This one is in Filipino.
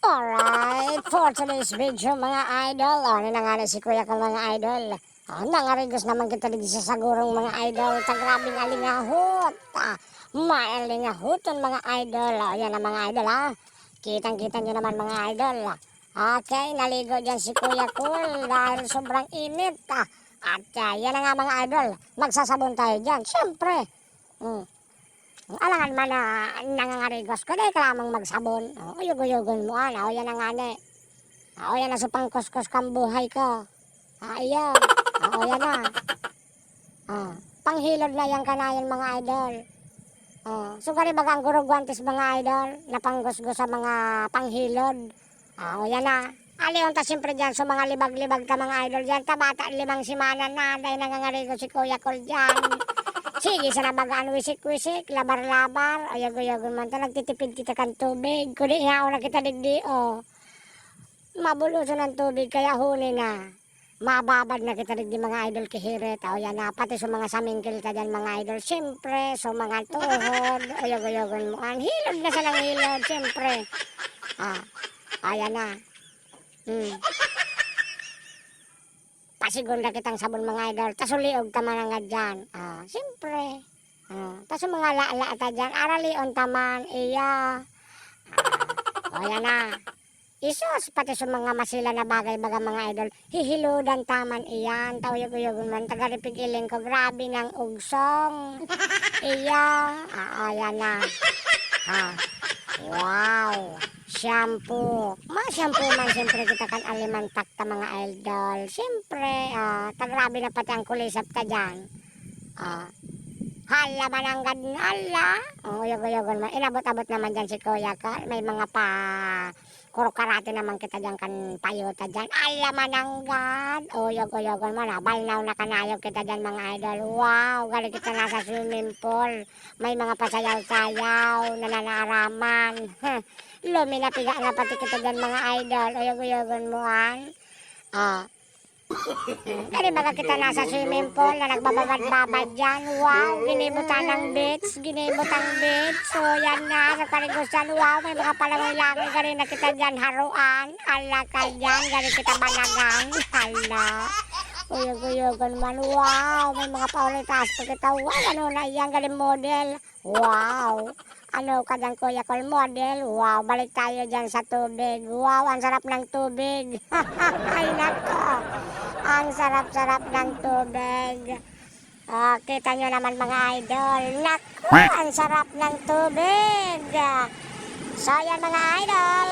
Alright, for today's video mga idol, ano na nga na si kuya ko mga idol. Nangarigos naman kita dito sa sagurong mga idol, tagrabing alingahot. Mailingahoton mga idol, yan na mga idol Kitang-kita nyo naman mga idol. Okay, naligo dyan si kuya ko dahil sobrang init. At yan na nga mga idol, magsasabon tayo dyan, syempre. Alangan man na nangangarigos ko, dahil kailangan magsabon. Uyog-uyogon mo, o yan na nga ne. O yan na sa pangkuskos kang buhay ko. Ayan, o yan na. Panghilod na yan kanayan mga idol. So gari baga ang gurugwantes mga idol, na panggusgo sa mga panghilod. O yan na. Aliyon ta siyempre dyan, so mga libag-libag ka mga idol dyan. Tabata 5 simana na, dahil nangangarigos si Kuya Col dyan. Sige, sa nabagaan wisik-wisik, labar-labar, ayag-ayagon man ta, nagtitipid kita kan tubig. Kuni nga na kita digdi, mabulusan ng tubig, kaya huli na. Mababad na kita digdi mga idol kihirit. O yan na, pati sa mga samingkil ka dyan mga idol. Siyempre, sa mga tuhod, ayag-ayagon mo. Hilod na sa lang hilod, siyempre. Ayan na. Pasigon na kitang sabon mga idol. Tas uliog taman nga dyan. Siyempre. Tas mga laala ta dyan. Aralion taman. Iya. Yan na. Isos pati sa mga masila na bagay baga mga idol. Hihiludan taman iyan. Tawayog-uyogon man. Tagaripig iling ko. Grabe ng ugsong. Iya. Yan na. Wow. Shampoo. Shampoo man siyempre kita kan alimantak ta mga idol. Siyempre, tagrabe na pati ang kulisap ta dyan. Hala mananggad na hala. Uyog-uyogon man. Inabot-abot naman dyan si Kuya ka. May mga kurukarate naman kita dyan kan payota dyan. Hala mananggad. Uyog-uyogon man. Balnaw na kanayog kita dyan mga idol. Wow, gali kita nasa swimming pool. May mga pasayaw-sayaw na nanaraman. Luminapiga na pati kita dyan mga idol. Uyog-uyogon mo Kani baga kita nasa swimming pool na nagbababad-babad dyan. Wow, ginibutan ng beach. So yan na, sa kaligusan. Wow, may mga palangoy-langoy. Gani na kita dyan haruan. Ala ka dyan, gani kita banagang. Hala. Uyog-uyogon man. Wow, may mga paulitas pa kita. Wow, ano na yan, gani model. Wow. Ano ka dyan Kuya Col model? Wow, balik tayo dyan sa tubig. Wow, ang sarap ng tubig. Ay nako, ang sarap-sarap ng tubig. Kita nyo naman mga idol. Nako, ang sarap ng tubig. So yan mga idol.